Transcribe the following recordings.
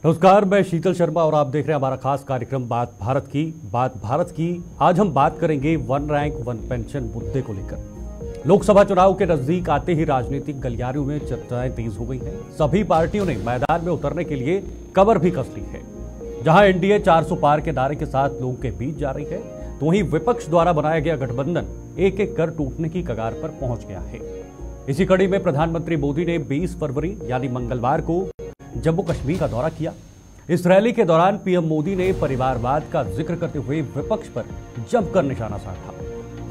नमस्कार, मैं शीतल शर्मा और आप देख रहे हैं हमारा खास कार्यक्रम बात भारत की। आज हम बात करेंगे वन रैंक वन पेंशन मुद्दे को लेकर। लोकसभा चुनाव के नजदीक आते ही राजनीतिक गलियारों में चर्चाएं तेज हो गई हैं। सभी पार्टियों ने मैदान में उतरने के लिए कमर भी कस ली है। जहां एनडीए 400 पार के नारे के साथ लोगों के बीच जा रही है, तो वहीं विपक्ष द्वारा बनाया गया गठबंधन एक एक कर टूटने की कगार पर पहुंच गया है। इसी कड़ी में प्रधानमंत्री मोदी ने 20 फरवरी यानी मंगलवार को जम्मू कश्मीर का दौरा किया। इस रैली के दौरान पीएम मोदी ने परिवारवाद का जिक्र करते हुए विपक्ष पर जमकर निशाना साधा।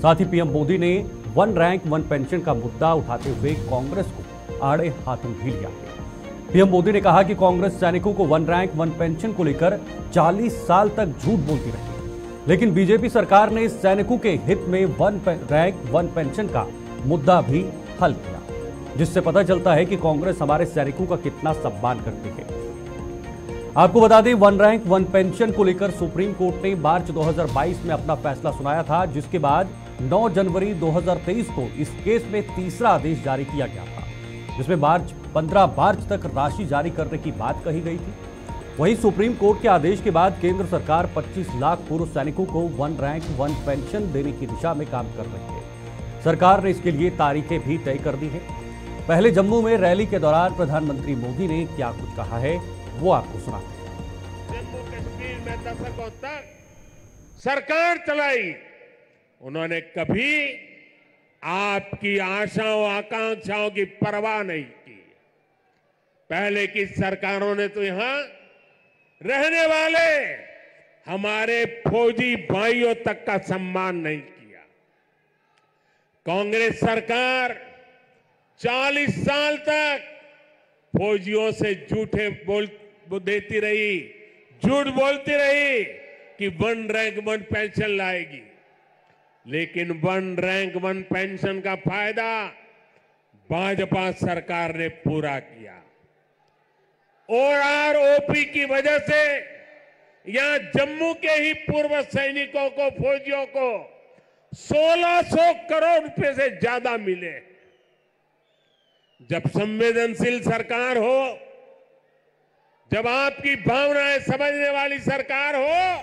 साथ ही पीएम मोदी ने वन रैंक वन पेंशन का मुद्दा उठाते हुए कांग्रेस को आड़े हाथों भी लिया है। पीएम मोदी ने कहा कि कांग्रेस सैनिकों को वन रैंक वन पेंशन को लेकर 40 साल तक झूठ बोलती रही, लेकिन बीजेपी सरकार ने सैनिकों के हित में वन रैंक वन पेंशन का मुद्दा भी हल किया, जिससे पता चलता है कि कांग्रेस हमारे सैनिकों का कितना सम्मान करती है। आपको बता दें, वन रैंक वन पेंशन को लेकर सुप्रीम कोर्ट ने मार्च 2022 में अपना फैसला सुनाया था, जिसके बाद 9 जनवरी 2023 को इस केस में तीसरा आदेश जारी किया गया था, जिसमें 15 मार्च तक राशि जारी करने की बात कही गई थी। वहीं सुप्रीम कोर्ट के आदेश के बाद केंद्र सरकार 25 लाख पूर्व सैनिकों को वन रैंक वन पेंशन देने की दिशा में काम कर रही है। सरकार ने इसके लिए तारीखें भी तय कर दी है। पहले जम्मू में रैली के दौरान प्रधानमंत्री मोदी ने क्या कुछ कहा है, वो आपको सुनाते हैं। जम्मू कश्मीर में दशकों तक सरकार चलाई, उन्होंने कभी आपकी आशाओं आकांक्षाओं की परवाह नहीं की। पहले की सरकारों ने तो यहां रहने वाले हमारे फौजी भाइयों तक का सम्मान नहीं किया। कांग्रेस सरकार 40 साल तक फौजियों से झूठे देती रही, झूठ बोलती रही कि वन रैंक वन पेंशन लाएगी, लेकिन वन रैंक वन पेंशन का फायदा भाजपा सरकार ने पूरा किया। ओआरओपी की वजह से यहां जम्मू के ही पूर्व सैनिकों को, फौजियों को 1600 करोड़ रुपए से ज्यादा मिले। जब संवेदनशील सरकार हो, जब आपकी भावनाएं समझने वाली सरकार हो,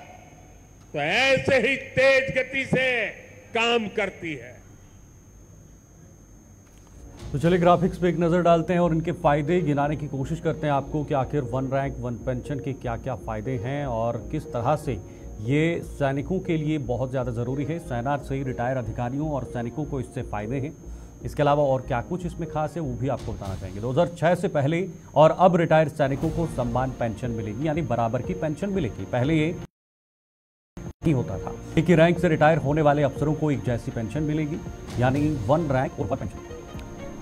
तो ऐसे ही तेज गति से काम करती है। तो चलिए ग्राफिक्स पे एक नजर डालते हैं और इनके फायदे गिनाने की कोशिश करते हैं आपको कि आखिर वन रैंक वन पेंशन के क्या क्या फायदे हैं और किस तरह से ये सैनिकों के लिए बहुत ज़्यादा ज़रूरी है। सेना से रिटायर अधिकारियों और सैनिकों को इससे फायदे हैं। इसके अलावा और क्या कुछ इसमें खास है वो भी आपको बताना चाहेंगे। 2006 से पहले और अब रिटायर सैनिकों को सम्मान पेंशन मिलेगी, यानी बराबर की पेंशन मिलेगी। पहले ये नहीं होता था। एक ही रैंक से रिटायर होने वाले अफसरों को एक जैसी पेंशन मिलेगी, यानी वन रैंक और वन पेंशन।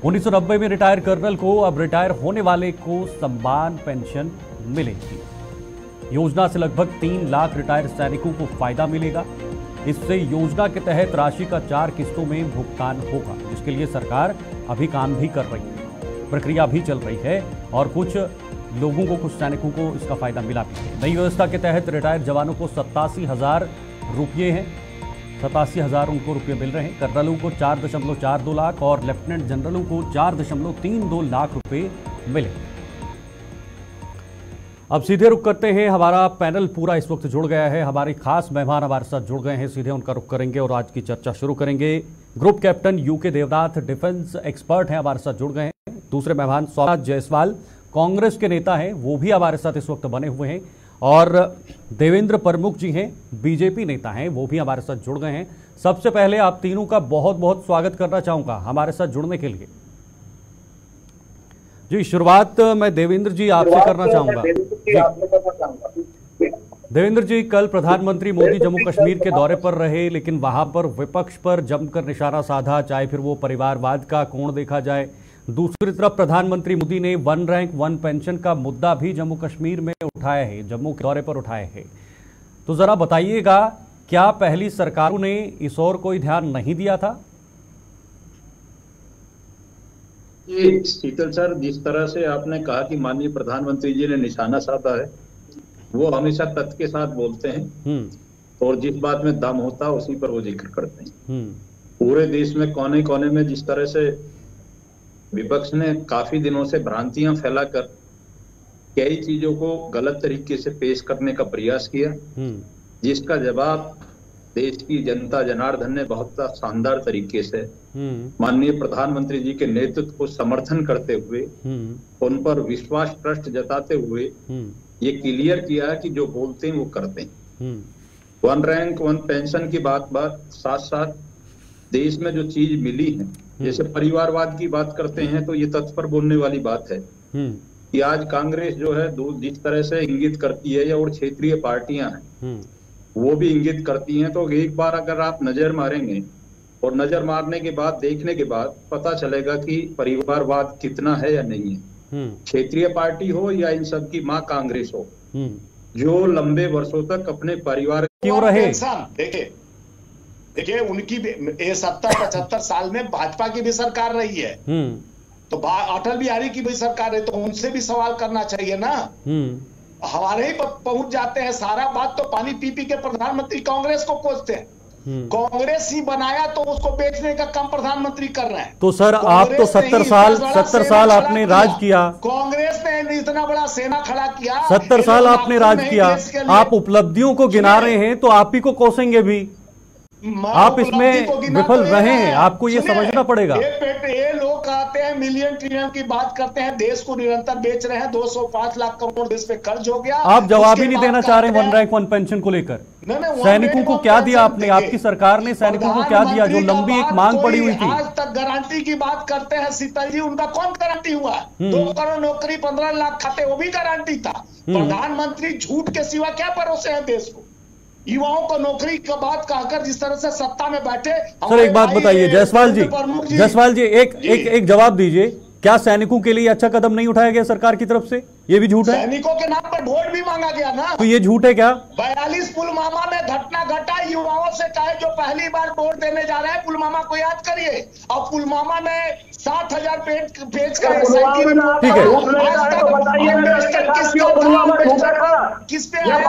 1990 में रिटायर कर्नल को अब रिटायर होने वाले को सम्मान पेंशन मिलेगी। योजना से लगभग 3 लाख रिटायर सैनिकों को फायदा मिलेगा। इससे योजना के तहत राशि का 4 किस्तों में भुगतान होगा, जिसके लिए सरकार अभी काम भी कर रही है, प्रक्रिया भी चल रही है और कुछ लोगों को, कुछ सैनिकों को इसका फायदा मिला भी है। नई व्यवस्था के तहत रिटायर जवानों को 87,000 रुपये हैं, 87,000 उनको रुपये मिल रहे हैं। कर्नलों को 4.42 लाख और लेफ्टिनेंट जनरलों को 4.32 लाख रुपये मिले। अब सीधे रुख करते हैं, हमारा पैनल पूरा इस वक्त जुड़ गया है। हमारे खास मेहमान हमारे साथ जुड़ गए हैं, सीधे उनका रुख करेंगे और आज की चर्चा शुरू करेंगे। Group captain UK Devnath defence expert हैं, हमारे साथ जुड़ गए हैं। दूसरे मेहमान सौराज जायसवाल कांग्रेस के नेता हैं, वो भी हमारे साथ इस वक्त बने हुए हैं। और देवेंद्र प्रमुख जी हैं, बीजेपी नेता हैं, वो भी हमारे साथ जुड़ गए हैं। सबसे पहले आप तीनों का बहुत बहुत स्वागत करना चाहूंगा हमारे साथ जुड़ने के लिए। जी, शुरुआत मैं देवेंद्र जी आपसे करना चाहूंगा। देवेंद्र जी, कल प्रधानमंत्री मोदी जम्मू कश्मीर के दौरे पर रहे, लेकिन वहां पर विपक्ष पर जमकर निशाना साधा, चाहे फिर वो परिवारवाद का कोण देखा जाए। दूसरी तरफ प्रधानमंत्री मोदी ने वन रैंक वन पेंशन का मुद्दा भी जम्मू कश्मीर में उठाया है, जम्मू के दौरे पर उठाए हैं। तो जरा बताइएगा, क्या पहली सरकारों ने इस ओर कोई ध्यान नहीं दिया था? ये शीतल सर, जिस तरह से आपने कहा कि माननीय प्रधानमंत्री जी ने निशाना साधा है, वो हमेशा तथ्य के साथ बोलते हैं और जिस बात में दम होता है उसी पर वो जिक्र करते हैं। पूरे देश में कोने कोने में जिस तरह से विपक्ष ने काफी दिनों से भ्रांतियां फैलाकर कई चीजों को गलत तरीके से पेश करने का प्रयास किया, जिसका जवाब देश की जनता जनार्दन ने बहुत शानदार तरीके से माननीय प्रधानमंत्री जी के नेतृत्व को समर्थन करते हुए, उन पर विश्वास ट्रस्ट जताते हुए ये क्लियर किया कि जो बोलते हैं वो करते हैं। वन रैंक वन पेंशन की बात साथ साथ देश में जो चीज मिली है, जैसे परिवारवाद की बात करते हैं तो ये तथ्य पर बोलने वाली बात है कि आज कांग्रेस जो है जिस तरह से इंगित करती है, या और क्षेत्रीय पार्टियां हैं वो भी इंगित करती हैं, तो एक बार अगर आप नजर मारेंगे और नजर मारने के बाद देखने के बाद पता चलेगा कि परिवारवाद कितना है या नहीं है। क्षेत्रीय पार्टी हो या इन सब की मां कांग्रेस हो, जो लंबे वर्षों तक अपने परिवार क्यों रहे। देखिए उनकी 70-75 साल में भाजपा की भी सरकार रही है, तो अटल बिहारी की भी सरकार है, तो उनसे भी सवाल करना चाहिए ना। हमारे ही पहुंच जाते हैं, सारा बात तो पानी पी पी के प्रधानमंत्री कांग्रेस को कोसते हैं। कांग्रेस ही बनाया तो उसको बेचने का काम प्रधानमंत्री कर रहे हैं। तो सर आप तो 70 साल आपने राज किया, कांग्रेस ने इतना बड़ा सेना खड़ा किया, 70 साल आपने राज किया, आप उपलब्धियों को गिना रहे हैं तो आप ही को कोसेंगे भी। आप इसमें विफल रहे हैं, आपको ये समझना पड़ेगा। ये लोग कहते हैं मिलियन ट्रिलियन की बात करते हैं, देश को निरंतर बेच रहे हैं, 205 लाख करोड़ देश पे कर्ज हो गया। आप जवाब ही नहीं देना चाह रहे वन रैंक वन पेंशन को लेकर। सैनिकों को क्या दिया आपने, आपकी सरकार ने सैनिकों को क्या दिया, जो लंबी एक मांग पड़ी हुई थी। आज तक गारंटी की बात करते हैं शीतल जी, उनका कौन गारंटी हुआ? 2 करोड़ नौकरी, 15 लाख खाते, वो भी गारंटी था। प्रधानमंत्री झूठ के सिवा क्या परोसे हैं देश को? युवाओं को नौकरी की बात कहकर जिस तरह से सत्ता में बैठे। सर एक बात बताइए जायसवाल जी, एक जवाब दीजिए, क्या सैनिकों के लिए अच्छा कदम नहीं उठाया गया सरकार की तरफ से? ये भी झूठ है। सैनिकों के नाम पर वोट भी मांगा गया ना, तो ये झूठ है क्या? 42 पुलवामा में घटना घटा, युवाओं से कहे जो पहली बार वोट देने जा रहे हैं, पुलवामा को याद करिए। और पुलवामा में 60,000 पेज का ठीक है, किस पे आया?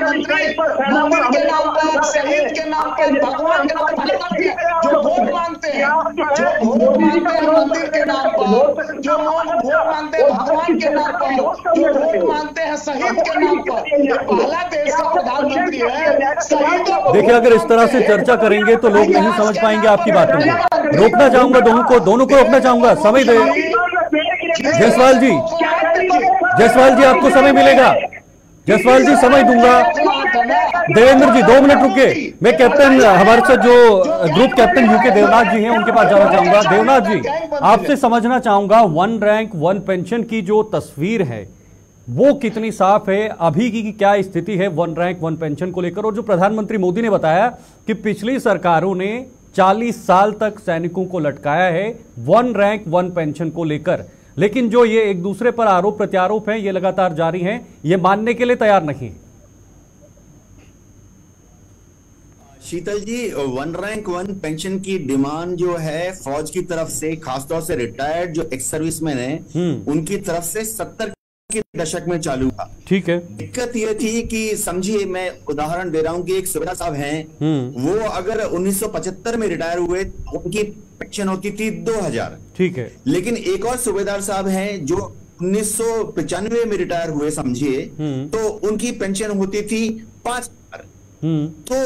मंदिर के नाम पर, शहीद के नाम पर, भगवान के नाम पर जो वोट मांगते हैं, मंदिर के नाम पर, जो वोट मांगते हैं भगवान के नाम पर, जो वोट मांगते हैं शहीद के नाम पर, ये पहला देश का प्रधानमंत्री है। शहीदों देखिए अगर इस तरह से चर्चा करेंगे तो लोग नहीं समझ पाएंगे आपकी बातों को। रोकना चाहूंगा दोनों को रोकना चाहूंगा। समय दे जायसवाल जी आपको समय मिलेगा। जायसवाल जी समय दूंगा। देवेंद्र जी 2 मिनट रुके, मैं कैप्टन हमारे साथ जो ग्रुप कैप्टन यूके देवनाथ जी हैं उनके पास जाना चाहूंगा। देवनाथ जी आपसे समझना चाहूंगा, वन रैंक वन पेंशन की जो तस्वीर है वो कितनी साफ है, अभी की क्या स्थिति है वन रैंक वन पेंशन को लेकर? और जो प्रधानमंत्री मोदी ने बताया कि पिछली सरकारों ने 40 साल तक सैनिकों को लटकाया है वन रैंक वन पेंशन को लेकर, लेकिन जो ये एक दूसरे पर आरोप प्रत्यारोप हैं ये लगातार जारी हैं, ये मानने के लिए तैयार नहीं। शीतल जी, वन रैंक वन पेंशन की डिमांड जो है फौज की तरफ से, खासतौर से रिटायर्ड जो एक्स सर्विसमैन हैं उनकी तरफ से 70 के दशक में चालू था। ठीक है, दिक्कत यह थी कि समझिए, मैं उदाहरण दे रहा हूं कि एक सुबेदार साहब हैं, वो अगर 1975 में रिटायर हुए उनकी पेंशन होती थी 2000। ठीक है, लेकिन एक और सुबेदार साहब हैं जो 1995 में रिटायर हुए समझिए, तो उनकी पेंशन होती थी 5000। तो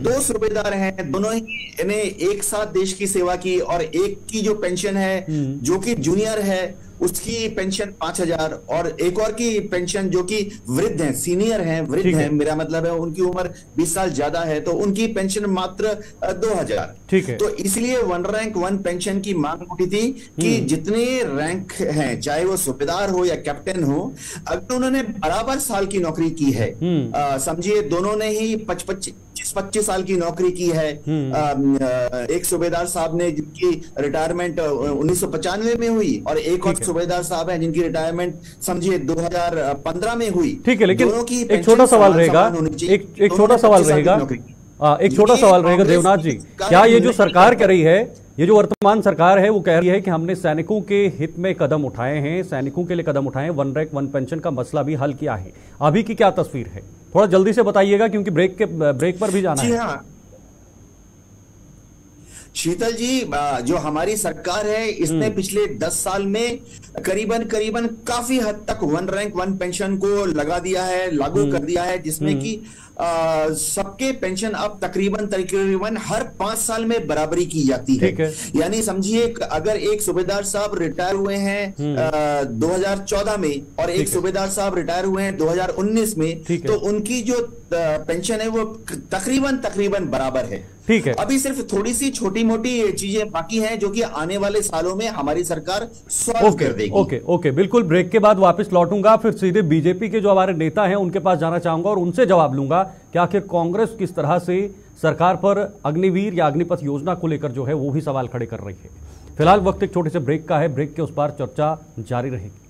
2 सूबेदार हैं, दोनों ही ने एक साथ देश की सेवा की, और एक की जो पेंशन है जो कि जूनियर है उसकी पेंशन 5000, और एक और की पेंशन जो कि वृद्ध हैं, सीनियर हैं, वृद्ध हैं, मेरा मतलब है उनकी उम्र 20 साल ज्यादा है, तो उनकी पेंशन मात्र 2000। ठीक है, तो इसलिए वन रैंक वन पेंशन की मांग उठी थी कि जितने रैंक हैं, चाहे वो सूबेदार हो या कैप्टन हो, अगर उन्होंने बराबर साल की नौकरी की है, समझिए दोनों ने ही 25 साल की नौकरी की है। एक सूबेदार साहब ने जिनकी रिटायरमेंट 1995 में हुई, और एक और सूबेदार साहब हैं जिनकी रिटायरमेंट समझिए 2015 में हुई। ठीक है, लेकिन एक छोटा सवाल रहेगा, एक छोटा सवाल रहेगा देवनाथ जी, क्या ये जो सरकार कर रही है, ये जो वर्तमान सरकार है वो कह रही है कि हमने सैनिकों के हित में कदम उठाए हैं, सैनिकों के लिए कदम उठाए हैं, वन रैंक वन पेंशन का मसला भी हल किया है, अभी की क्या तस्वीर है? थोड़ा जल्दी से बताइएगा क्योंकि ब्रेक पर भी जाना है। शीतल जी, जो हमारी सरकार है इसने पिछले 10 साल में करीबन काफी हद तक वन रैंक वन पेंशन को लगा दिया है, लागू कर दिया है, जिसमें कि सबके पेंशन अब तकरीबन हर 5 साल में बराबरी की जाती है। यानी समझिए अगर एक सूबेदार साहब रिटायर हुए हैं 2014 में और एक सूबेदार साहब रिटायर हुए हैं 2019 में, तो उनकी जो पेंशन है वो तकरीबन बराबर है। ठीक है, अभी सिर्फ थोड़ी सी छोटी मोटी चीजें बाकी हैं जो कि आने वाले सालों में हमारी सरकार सॉल्व कर देगी। ओके, बिल्कुल। ब्रेक के बाद वापस लौटूंगा, फिर सीधे बीजेपी के जो हमारे नेता हैं उनके पास जाना चाहूंगा और उनसे जवाब लूंगा कि आखिर कांग्रेस किस तरह से सरकार पर अग्निवीर या अग्निपथ योजना को लेकर जो है वो भी सवाल खड़े कर रही है। फिलहाल वक्त एक छोटे से ब्रेक का है, ब्रेक के उस पार चर्चा जारी रहेगी।